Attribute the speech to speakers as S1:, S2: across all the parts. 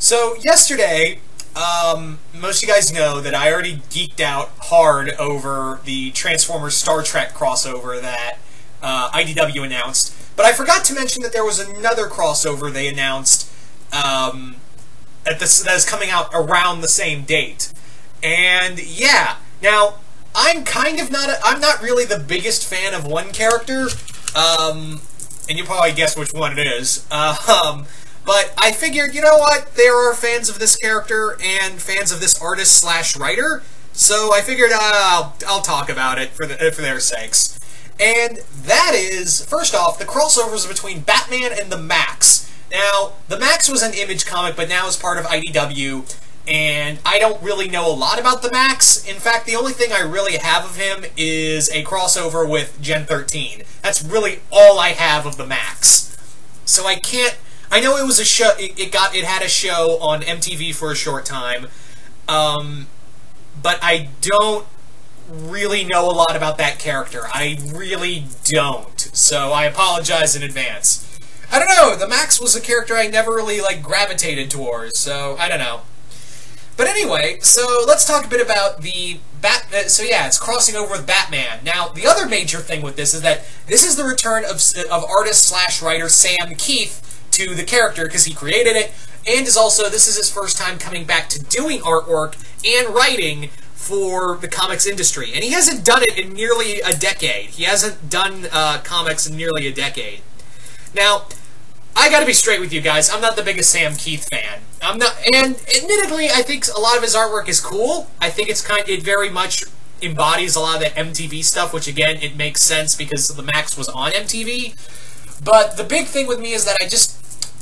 S1: So yesterday, most of you guys know that I already geeked out hard over the Transformers Star Trek crossover that IDW announced. But I forgot to mention that there was another crossover they announced that is coming out around the same date. And yeah, now I'm not really the biggest fan of one character, and you probably guess which one it is. But I figured, you know what, there are fans of this character and fans of this artist/writer, so I figured I'll talk about it for their sakes. And that is, first off, the crossovers between Batman and the Maxx. Now, the Maxx was an Image comic, but now is part of IDW, and I don't really know a lot about the Maxx. In fact, the only thing I really have of him is a crossover with Gen 13. That's really all I have of the Maxx. So I know it was a show. It had a show on MTV for a short time, but I don't really know a lot about that character. I really don't. So I apologize in advance. I don't know. The Maxx was a character I never really gravitated towards. So I don't know. But anyway, so let's talk a bit about the so yeah, it's crossing over with Batman. Now, the other major thing with this is that this is the return of artist/writer Sam Keith to the character, because he created it, and this is his first time coming back to doing artwork and writing for the comics industry. And he hasn't done it in nearly a decade. He hasn't done comics in nearly a decade. Now, I gotta be straight with you guys, I'm not the biggest Sam Keith fan. I'm not, and admittedly, I think a lot of his artwork is cool. I think it very much embodies a lot of that MTV stuff, which again, it makes sense because the Maxx was on MTV. But the big thing with me is that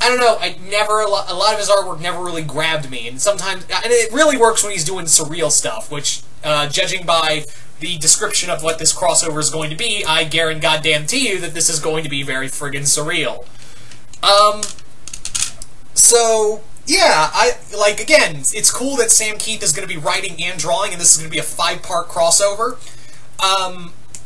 S1: I don't know, a lot of his artwork never really grabbed me, and it really works when he's doing surreal stuff, which, judging by the description of what this crossover is going to be, I guarantee you that this is going to be very friggin' surreal. So, yeah, again, it's cool that Sam Keith is going to be writing and drawing, and this is going to be a 5-part crossover.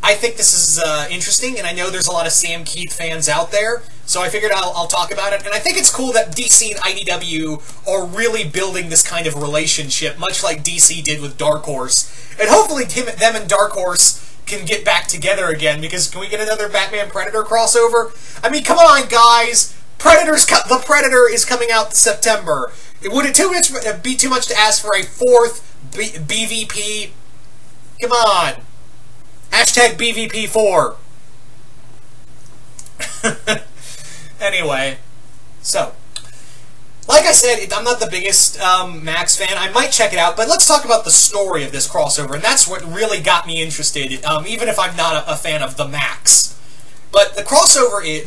S1: I think this is interesting, and I know there's a lot of Sam Keith fans out there, so I figured I'll talk about it. And I think it's cool that DC and IDW are really building this kind of relationship, much like DC did with Dark Horse. And hopefully them and Dark Horse can get back together again, because can we get another Batman-Predator crossover? I mean, come on, guys! The Predator is coming out in September. Would it be too much to ask for a 4th BVP? Come on. Hashtag BVP4. Anyway, so, like I said, I'm not the biggest Maxx fan. I might check it out, but let's talk about the story of this crossover, and that's what really got me interested, even if I'm not a fan of the Maxx. But the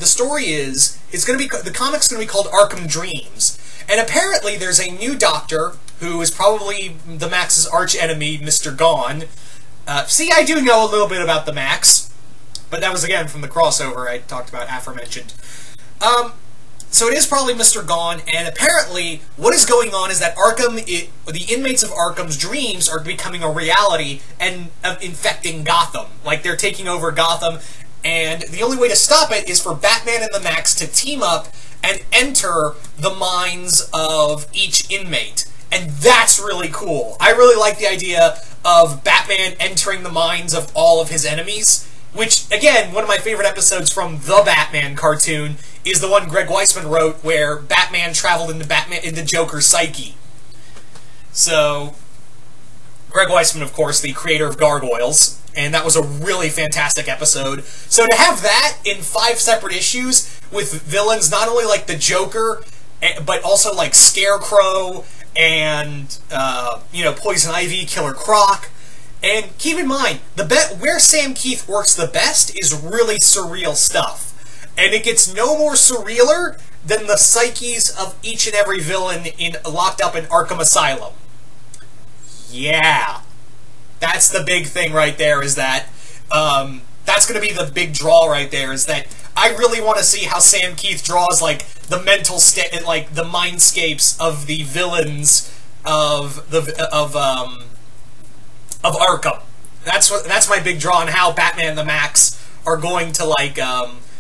S1: story is, the comic's going to be called Arkham Dreams, and apparently there's a new Doctor who is probably the Maxx's arch-enemy, Mr. Gone. See, I do know a little bit about the Maxx, but that was, again, from the crossover I talked about aforementioned. So it is probably Mr. Gone, and apparently what is going on is that the inmates of Arkham's dreams are becoming a reality and infecting Gotham. Like, they're taking over Gotham, and the only way to stop it is for Batman and the Maxx to team up and enter the minds of each inmate. And that's really cool. I really like the idea of Batman entering the minds of all of his enemies, which, again, one of my favorite episodes from the Batman cartoon is the one Greg Weisman wrote where Batman traveled into Joker's psyche. So, Greg Weisman, of course, the creator of Gargoyles, and that was a really fantastic episode. So to have that in 5 separate issues with villains not only like the Joker, but also like Scarecrow and, Poison Ivy, Killer Croc. And keep in mind, where Sam Keith works the best is really surreal stuff. And it gets no more surrealer than the psyches of each and every villain locked up in Arkham Asylum. Yeah. That's the big thing right there, is that, that's going to be the big draw right there, is that I really want to see how Sam Keith draws, the mental state, the mindscapes of the villains of Arkham. That's my big draw on how Batman and the Maxx are going to,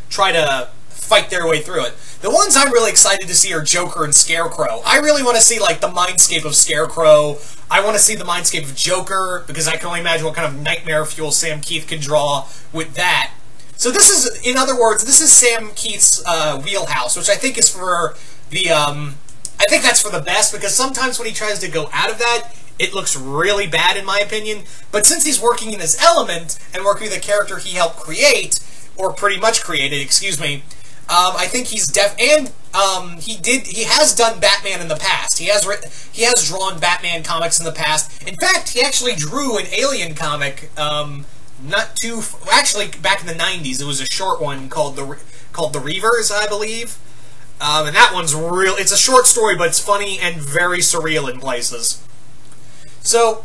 S1: try to fight their way through it. The ones I'm really excited to see are Joker and Scarecrow. I really want to see, like, the mindscape of Scarecrow. I want to see the mindscape of Joker, because I can only imagine what kind of nightmare fuel Sam Keith could draw with that. So this is, in other words, this is Sam Keith's wheelhouse, which I think is for the, I think that's for the best, because sometimes when he tries to go out of that, it looks really bad, in my opinion. But since he's working in his element, and working with a character he helped create, or pretty much created, excuse me, I think he's and he has done Batman in the past. He has drawn Batman comics in the past. In fact, he actually drew an Alien comic, actually back in the 90s. It was a short one called the Reavers, I believe. And that one's it's a short story, but it's funny and very surreal in places. So,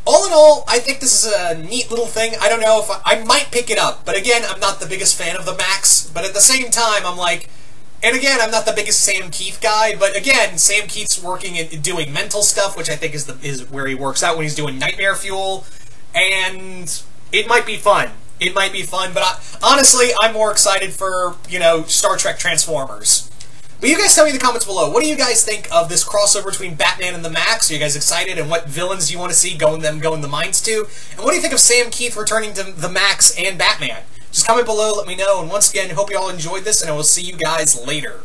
S1: all in all, I think this is a neat little thing. I don't know if I might pick it up, but again, I'm not the biggest fan of the Maxx, but at the same time, I'm like, and again, I'm not the biggest Sam Keith guy, but again, Sam Keith's working and doing mental stuff, which I think is where he works out when he's doing Nightmare Fuel, and it might be fun. It might be fun, but honestly, I'm more excited for, Star Trek Transformers. But you guys tell me in the comments below, what do you guys think of this crossover between Batman and the Maxx? Are you guys excited? And what villains do you want to see going the mines to? And what do you think of Sam Keith returning to the Maxx and Batman? Just comment below, let me know. And once again, hope you all enjoyed this, and I will see you guys later.